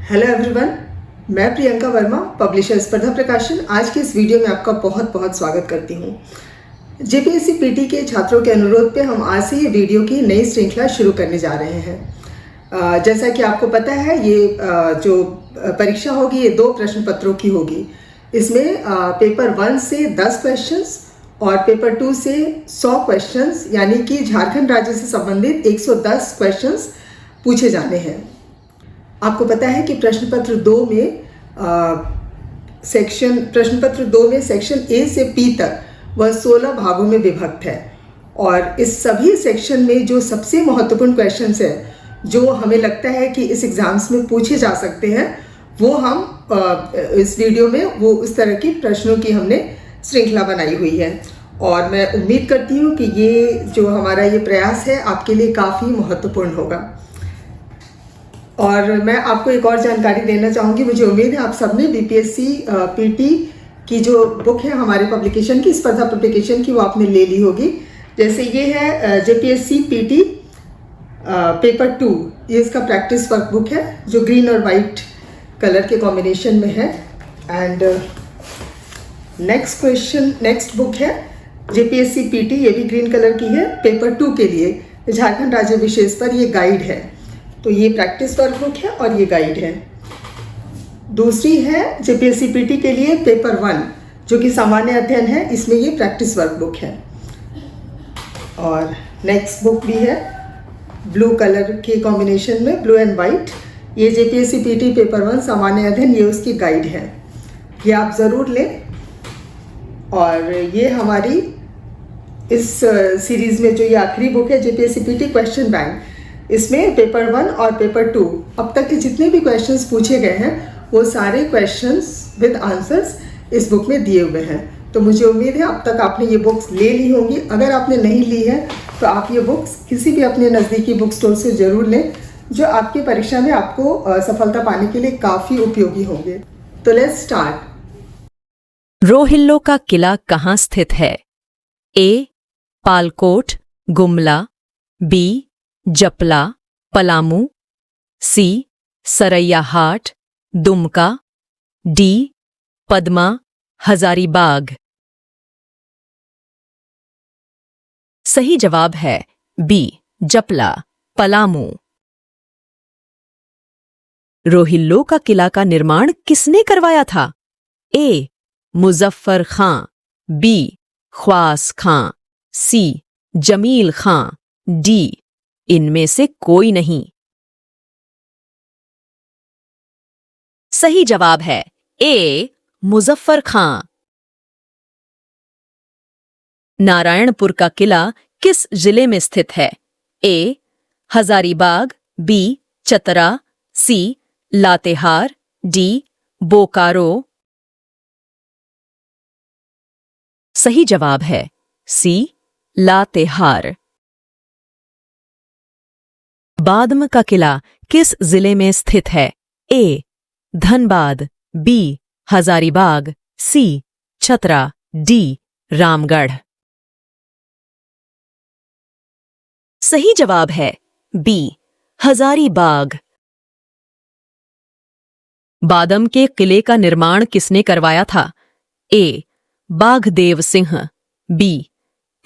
Hello everyone, मैं Priyanka Verma, publisher स्पर्धा प्रकाशन। आज के इस वीडियो में आपका बहुत बहुत स्वागत करती हूँ। जेपीएससी पीटी के छात्रों के अनुरोध पे हम आज से ये वीडियो की नई श्रृंखला शुरू करने जा रहे हैं। जैसा कि आपको पता है, ये जो परीक्षा होगी ये 2 प्रश्न पत्रों की होगी। इसमें पेपर 1 से 10 क्वेश्चंस और पेपर 2 से 100 क्वेश्चंस, यानी कि झारखंड राज्य से संबंधित 110 क्वेश्चंस पूछे जाने हैं। आपको पता है कि प्रश्न पत्र 2 में सेक्शन ए से पी तक वह 16 भागों में विभक्त है और इस सभी सेक्शन में जो सबसे महत्वपूर्ण क्वेश्चंस है, जो हमें लगता है कि इस एग्जाम्स में पूछे जा सकते हैं, वो हम इस वीडियो में वो उस तरह की प्रश्नों की हमने श्रृंखला बनाई हुई है। और मैं उम्मीद करती हूँ कि ये जो हमारा ये प्रयास है आपके लिए काफ़ी महत्वपूर्ण होगा। और मैं आपको एक और जानकारी देना चाहूँगी। मुझे उम्मीद है आप सबने बीपीएससी पीटी की जो बुक है हमारे पब्लिकेशन की, स्पर्धा पब्लिकेशन की, वो आपने ले ली होगी। जैसे ये है जेपीएससी पीटी पेपर 2, ये इसका प्रैक्टिस वर्क बुक है जो ग्रीन और वाइट कलर के कॉम्बिनेशन में है। एंड नेक्स्ट बुक है जेपीएससी पीटी, ये भी ग्रीन कलर की है, पेपर 2 के लिए झारखंड राज्य विशेष पर ये गाइड है। तो ये प्रैक्टिस वर्क बुक है और ये गाइड है। दूसरी है जेपीएससी पीटी के लिए पेपर 1, जो कि सामान्य अध्ययन है, इसमें ये प्रैक्टिस वर्क बुक है। और नेक्स्ट बुक भी है ब्लू कलर के कॉम्बिनेशन में, ब्लू एंड वाइट, ये जेपीएससी पीटी पेपर 1 सामान्य अध्ययन, ये उसकी गाइड है, ये आप ज़रूर लें। और ये हमारी इस सीरीज़ में जो ये आखिरी बुक है जेपीएससी पीटी क्वेश्चन बैंक, इसमें पेपर 1 और पेपर 2 अब तक के जितने भी क्वेश्चंस पूछे गए हैं वो सारे क्वेश्चंस विद आंसर्स इस बुक में दिए हुए हैं। तो मुझे उम्मीद है अब तक आपने ये बुक्स ले ली होंगी। अगर आपने नहीं ली है तो आप ये बुक्स किसी भी अपने नज़दीकी बुक स्टोर से ज़रूर लें, जो आपकी परीक्षा में आपको सफलता पाने के लिए काफ़ी उपयोगी होंगे। तो लेट्स स्टार्ट। रोहिल्लो का किला कहाँ स्थित है? ए. पालकोट, गुमला। बी. जपला, पलामू। सी. सरैयाहाट, दुमका। डी. पद्मा, हजारीबाग। सही जवाब है बी. जपला, पलामू। रोहिल्लो का किला का निर्माण किसने करवाया था? ए. मुजफ्फर खां। बी. ख्वास खां। सी. जमील खां। डी. इनमें से कोई नहीं। सही जवाब है ए. मुजफ्फर खां। नारायणपुर का किला किस जिले में स्थित है? ए. हजारीबाग। बी. चतरा। सी. लातेहार। डी. बोकारो। सही जवाब है सी. लातेहार। बादम का किला किस जिले में स्थित है? ए. धनबाद। बी. हजारीबाग। सी. चतरा। डी. रामगढ़। सही जवाब है बी. हजारीबाग। बादम के किले का निर्माण किसने करवाया था? ए. बाघदेव सिंह। बी.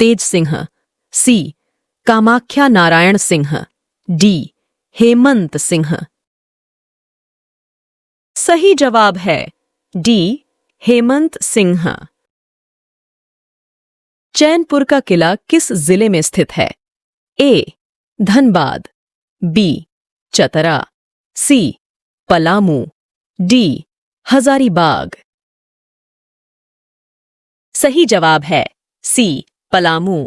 तेज सिंह। सी. कामाख्या नारायण सिंह। डी. हेमंत सिंह। सही जवाब है डी. हेमंत सिंह। चैनपुर का किला किस जिले में स्थित है? ए. धनबाद। बी. चतरा। सी. पलामू। डी. हजारीबाग। सही जवाब है सी. पलामू।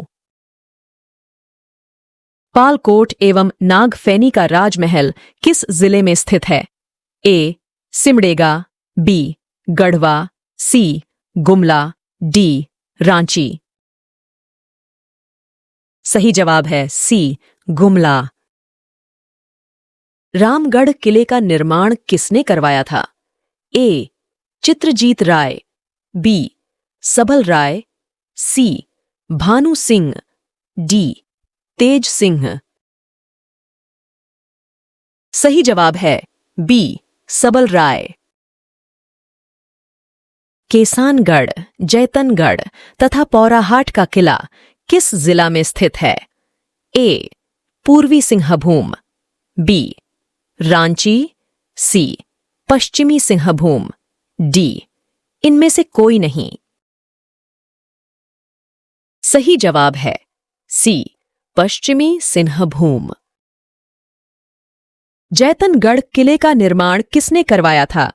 पालकोट एवं नागफेनी का राजमहल किस जिले में स्थित है? ए. सिमडेगा। बी. गढ़वा। सी. गुमला। डी. रांची। सही जवाब है सी. गुमला। रामगढ़ किले का निर्माण किसने करवाया था? ए. चित्रजीत राय। बी. सबल राय। सी. भानु सिंह। डी. तेज सिंह। सही जवाब है बी. सबल राय। केसानगढ़, जैतनगढ़ तथा पौराहाट का किला किस जिला में स्थित है? ए. पूर्वी सिंहभूम, बी. रांची, सी. पश्चिमी सिंहभूम, डी. इनमें से कोई नहीं। सही जवाब है सी. पश्चिमी सिंहभूम। जैतनगढ़ किले का निर्माण किसने करवाया था?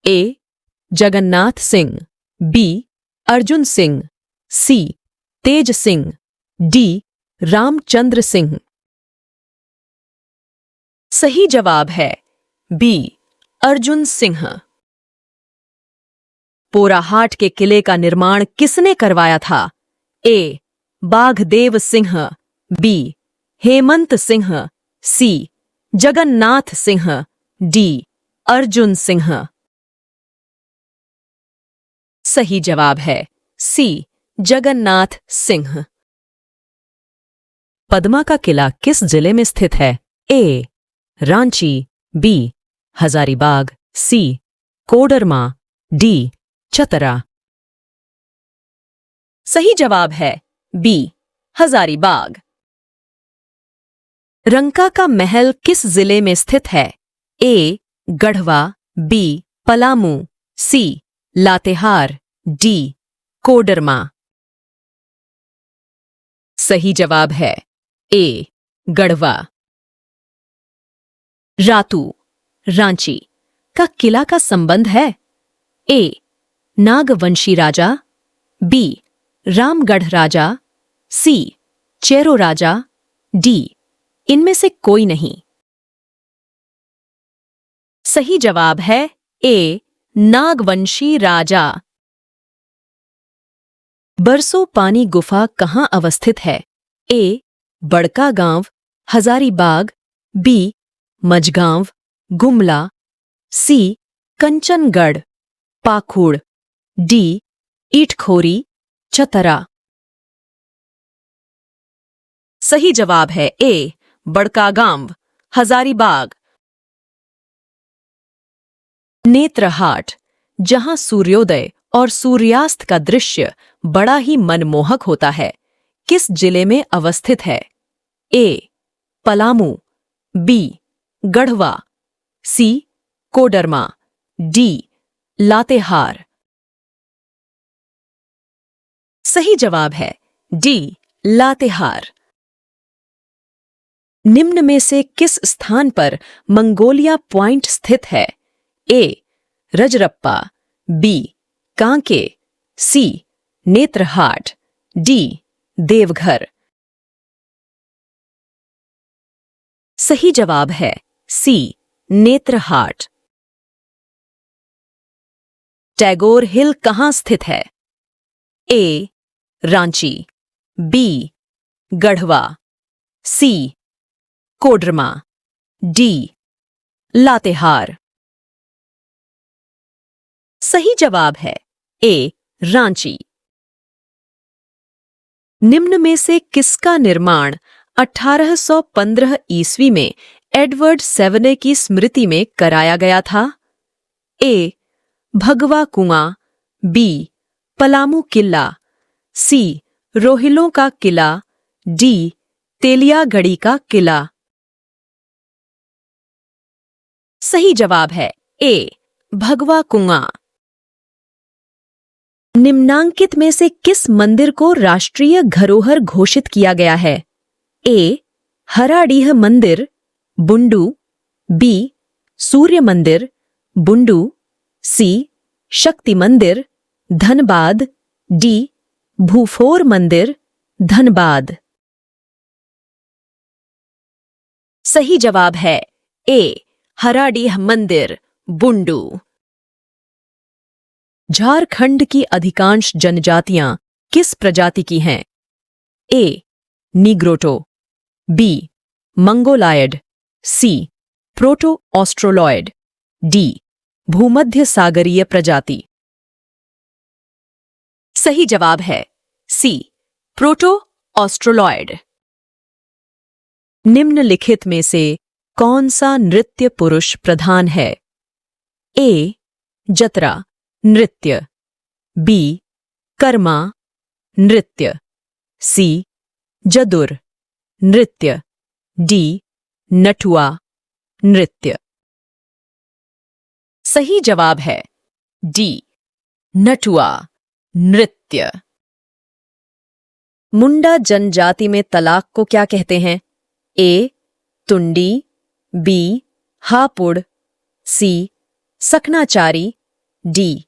ए. जगन्नाथ सिंह, बी. अर्जुन सिंह, सी. तेज सिंह, डी. रामचंद्र सिंह। सही जवाब है बी. अर्जुन सिंह। पोराहाट के किले का निर्माण किसने करवाया था? ए. बाघदेव सिंह, बी. हेमंत सिंह, सी. जगन्नाथ सिंह, डी. अर्जुन सिंह। सही जवाब है सी. जगन्नाथ सिंह। पद्मा का किला किस जिले में स्थित है? ए. रांची, बी. हजारीबाग, सी. कोडरमा, डी. चतरा। सही जवाब है बी. हजारीबाग। रंका का महल किस जिले में स्थित है? ए. गढ़वा, बी. पलामू, सी. लातेहार, डी. कोडरमा। सही जवाब है ए. गढ़वा। रातू, रांची का किला का संबंध है? ए. नागवंशी राजा, बी. रामगढ़ राजा, सी. चेरो राजा, डी. इनमें से कोई नहीं। सही जवाब है ए. नागवंशी राजा। बरसो पानी गुफा कहां अवस्थित है? ए. बड़का गांव, हजारीबाग, बी. मझगांव, गुमला, सी. कंचनगढ़, पाखुड़, डी. ईटखोरी, चतरा। सही जवाब है ए. बड़का गांव, हजारीबाग। नेत्रहाट, जहां सूर्योदय और सूर्यास्त का दृश्य बड़ा ही मनमोहक होता है, किस जिले में अवस्थित है? ए. पलामू, बी. गढ़वा, सी. कोडरमा, डी. लातेहार। सही जवाब है डी. लातेहार। निम्न में से किस स्थान पर मंगोलिया पॉइंट स्थित है? ए. रजरप्पा, बी. कांके, सी. नेत्रहाट, डी. देवघर। सही जवाब है सी. नेत्रहाट। टैगोर हिल कहां स्थित है? ए. रांची, बी. गढ़वा, सी. कोडरमा, डी. लातेहार। सही जवाब है ए. रांची। निम्न में से किसका निर्माण 1815 ईस्वी में एडवर्ड सेवने की स्मृति में कराया गया था? ए. भगवा कुआं, बी. पलामू किला, सी. रोहिलों का किला, डी. तेलियागढ़ी का किला। सही जवाब है ए. भगवा कुआं। निम्नांकित में से किस मंदिर को राष्ट्रीय धरोहर घोषित किया गया है? ए. हराडीह मंदिर, बुंडू, बी. सूर्य मंदिर, बुंडू, सी. शक्ति मंदिर, धनबाद, डी. भूफोर मंदिर, धनबाद। सही जवाब है ए. हराडीह मंदिर, बुंडू। झारखंड की अधिकांश जनजातियां किस प्रजाति की हैं? A. Negrito, B. Mongoloid, C. Proto Australoid, D. भूमध्य सागरीय प्रजाति। सही जवाब है सी. Proto Australoid. निम्नलिखित में से कौन सा नृत्य पुरुष प्रधान है? ए जतरा नृत्य, बी कर्मा नृत्य, सी जदुर नृत्य, डी नटुआ नृत्य। सही जवाब है डी नटुआ नृत्य। मुंडा जनजाति में तलाक को क्या कहते हैं? ए तुंडी, बी हापुड़, सी सकनाचारी, डी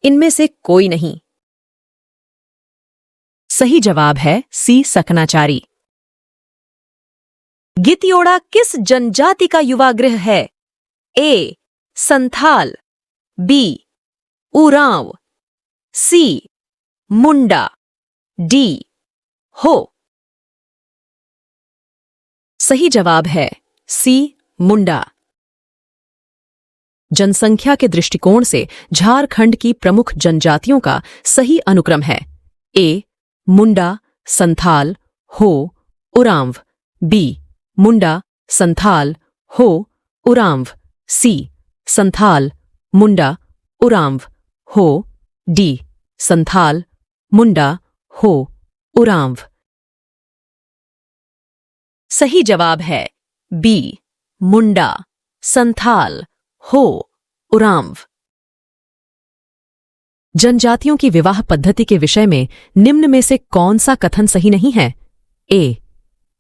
इनमें से कोई नहीं। सही जवाब है सी सकनाचारी। गितियोड़ा किस जनजाति का युवागृह है? ए संथाल, बी उरांव, सी मुंडा, डी हो। सही जवाब है सी मुंडा। जनसंख्या के दृष्टिकोण से झारखंड की प्रमुख जनजातियों का सही अनुक्रम है ए मुंडा, संथाल, हो, उरांव, बी मुंडा, संथाल, हो, उरांव, सी संथाल, मुंडा, उरांव, हो, डी संथाल, मुंडा, हो, उरांव। सही जवाब है बी मुंडा, संथाल, हो, उरांव। जनजातियों की विवाह पद्धति के विषय में निम्न में से कौन सा कथन सही नहीं है? ए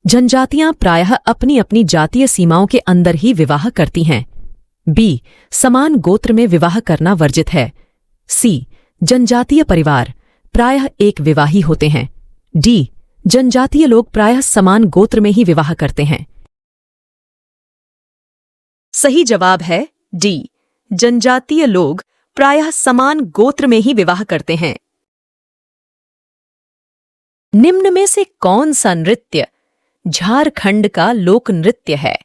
जनजातियां प्रायः अपनी अपनी जातीय सीमाओं के अंदर ही विवाह करती हैं। बी समान गोत्र में विवाह करना वर्जित है। सी जनजातीय परिवार प्रायः एक विवाही होते हैं। डी जनजातीय लोग प्रायः समान गोत्र में ही विवाह करते हैं। सही जवाब है डी जनजातीय लोग प्रायः समान गोत्र में ही विवाह करते हैं। निम्न में से कौन सा नृत्य झारखंड का लोक नृत्य है?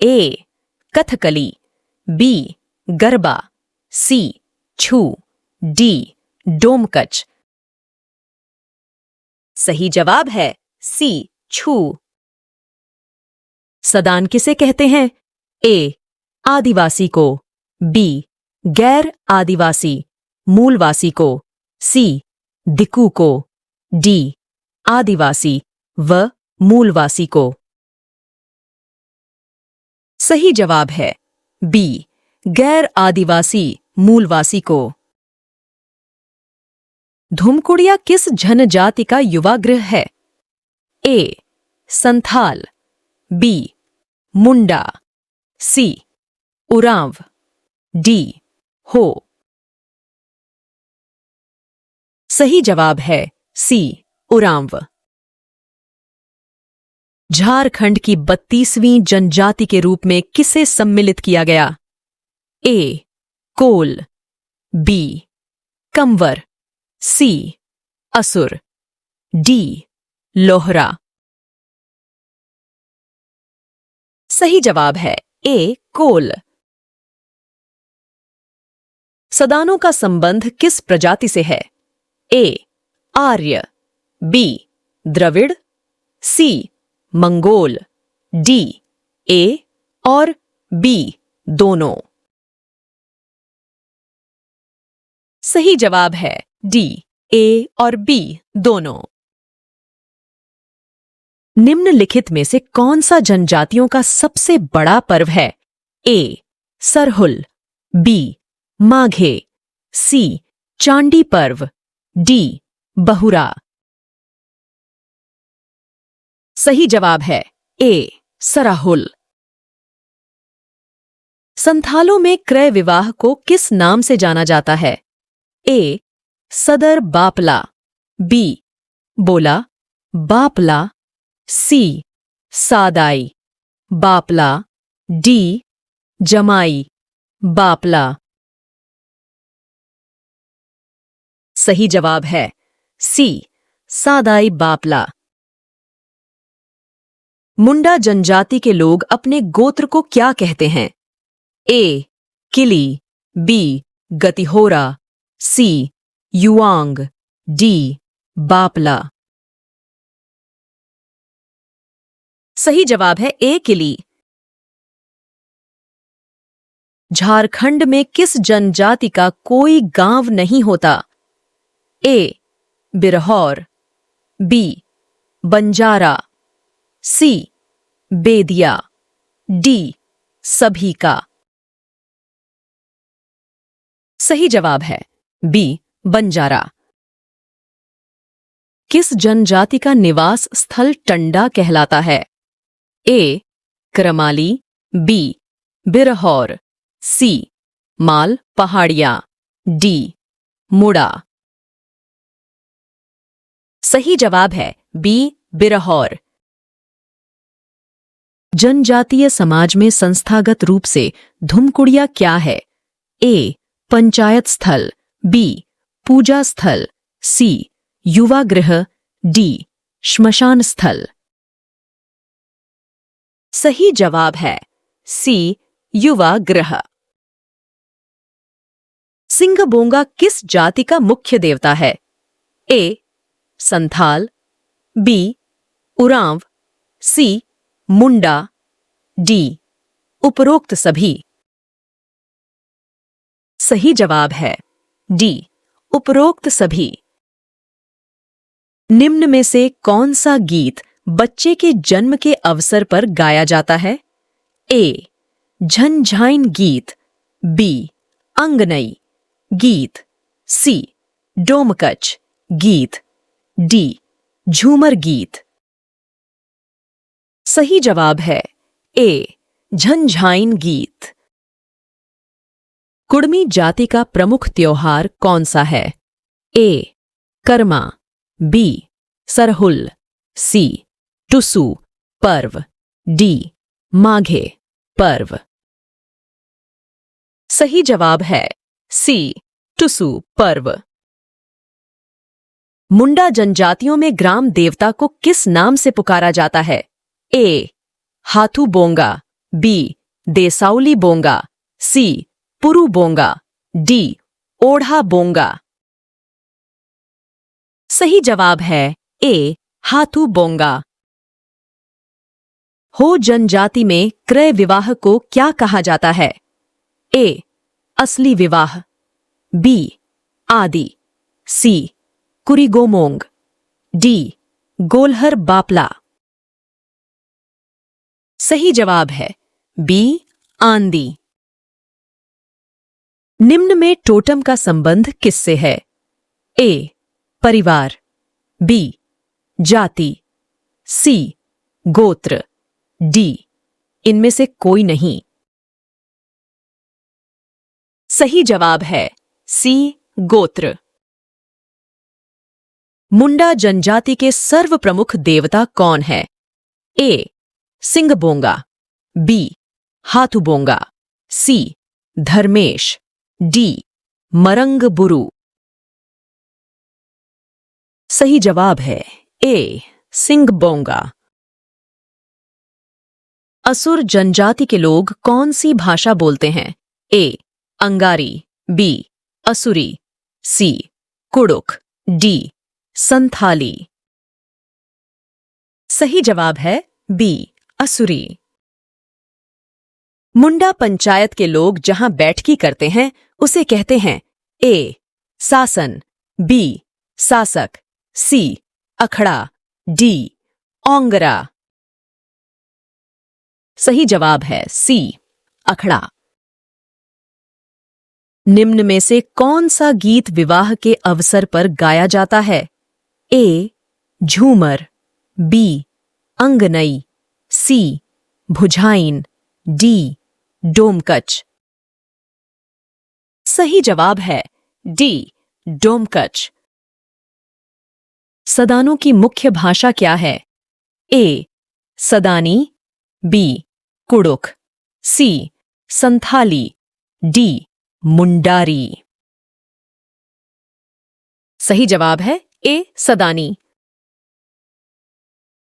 ए कथकली, बी गरबा, सी छू, डी डोमकच। सही जवाब है सी छू। सदान किसे कहते हैं? ए आदिवासी को, बी गैर आदिवासी मूलवासी को, सी दिकू को, डी आदिवासी व मूलवासी को। सही जवाब है बी गैर आदिवासी मूलवासी को। धुमकुड़िया किस जनजाति का युवागृह है? ए संथाल, बी मुंडा, सी उरांव, डी हो। सही जवाब है सी उरांव। झारखंड की 32वीं जनजाति के रूप में किसे सम्मिलित किया गया? ए कोल, बी कंवर, सी असुर, डी लोहरा। सही जवाब है ए कोल। सदानों का संबंध किस प्रजाति से है? ए आर्य, बी द्रविड़, सी मंगोल, डी ए और बी दोनों। सही जवाब है डी ए और बी दोनों। निम्नलिखित में से कौन सा जनजातियों का सबसे बड़ा पर्व है? ए सरहुल, बी माघे, सी चांडी पर्व, डी बहुरा। सही जवाब है ए सराहुल। संथालों में क्रय विवाह को किस नाम से जाना जाता है? ए सदर बापला, बी बोला बापला, सी सादाई बापला, डी जमाई बापला। सही जवाब है सी सादाई बापला। मुंडा जनजाति के लोग अपने गोत्र को क्या कहते हैं? ए किली, बी गतिहोरा, सी युआंग, डी बापला। सही जवाब है ए किली। झारखंड में किस जनजाति का कोई गांव नहीं होता? ए. बिरहौर, बी. बंजारा, सी. बेदिया, डी. सभी का। सही जवाब है बी. बंजारा। किस जनजाति का निवास स्थल टंडा कहलाता है? ए. करमाली, बी. बिरहौर, सी. माल पहाड़ियां, डी. मुड़ा। सही जवाब है बी. बिरहौर। जनजातीय समाज में संस्थागत रूप से धुमकुड़िया क्या है? ए. पंचायत स्थल, बी. पूजा स्थल, सी. युवा गृह, डी. श्मशान स्थल। सही जवाब है सी. युवा गृह। सिंगबोंगा किस जाति का मुख्य देवता है? ए. संथाल, बी. उरांव, सी. मुंडा, डी. उपरोक्त सभी। सही जवाब है डी. उपरोक्त सभी। निम्न में से कौन सा गीत बच्चे के जन्म के अवसर पर गाया जाता है? ए. झंझाइन गीत, बी. अंगनई गीत, सी. डोमकच गीत, डी. झूमर गीत। सही जवाब है ए. झंझाइन गीत। कुड़मी जाति का प्रमुख त्योहार कौन सा है? ए. कर्मा, बी. सरहुल, सी. टुसु पर्व, डी. माघे पर्व। सही जवाब है सी. टुसु पर्व। मुंडा जनजातियों में ग्राम देवता को किस नाम से पुकारा जाता है? ए. हाथू बोंगा, बी. देसाउली बोंगा, सी. पुरु बोंगा, डी. ओढ़ा बोंगा। सही जवाब है ए. हाथू बोंगा। हो जनजाति में क्रय विवाह को क्या कहा जाता है? ए. असली विवाह, बी. आदि, सी. कुरिगोमोंग, डी. गोलहर बापला। सही जवाब है बी. आंदी। निम्न में टोटम का संबंध किससे है? ए. परिवार, बी. जाति, सी. गोत्र, डी. इनमें से कोई नहीं। सही जवाब है सी. गोत्र। मुंडा जनजाति के सर्वप्रमुख देवता कौन है? ए. सिंगबोंगा, बी. हाथूबोंगा, सी. धर्मेश, डी. मरंगबुरु। सही जवाब है ए. सिंगबोंगा। असुर जनजाति के लोग कौन सी भाषा बोलते हैं? ए. अंगारी, बी. असुरी, सी. कुड़ुक, डी. संथाली। सही जवाब है बी. असुरी। मुंडा पंचायत के लोग जहां बैठकी करते हैं उसे कहते हैं? ए. शासन, बी. शासक, सी. अखड़ा, डी. ओंगरा। सही जवाब है सी. अखड़ा। निम्न में से कौन सा गीत विवाह के अवसर पर गाया जाता है? ए. झूमर, बी. अंगनई, सी. भुझाइन, डी. डोमकच। सही जवाब है डी. डोमकच। सदानों की मुख्य भाषा क्या है? ए. सदानी, बी. कुड़ुक, सी. संथाली, डी. मुंडारी। सही जवाब है ए. सदानी।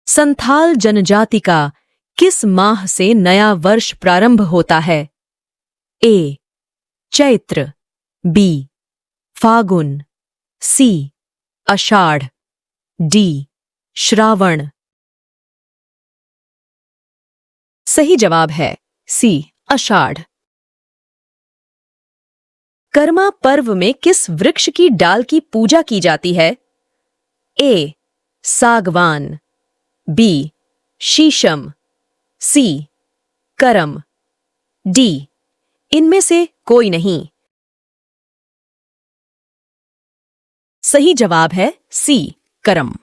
संथाल जनजाति का किस माह से नया वर्ष प्रारंभ होता है? ए. चैत्र, बी. फागुन, सी. आषाढ़, डी. श्रावण। सही जवाब है सी. आषाढ़। कर्मा पर्व में किस वृक्ष की डाल की पूजा की जाती है? ए. सागवान, बी. शीशम, सी. करम, डी. इनमें से कोई नहीं। सही जवाब है सी. करम।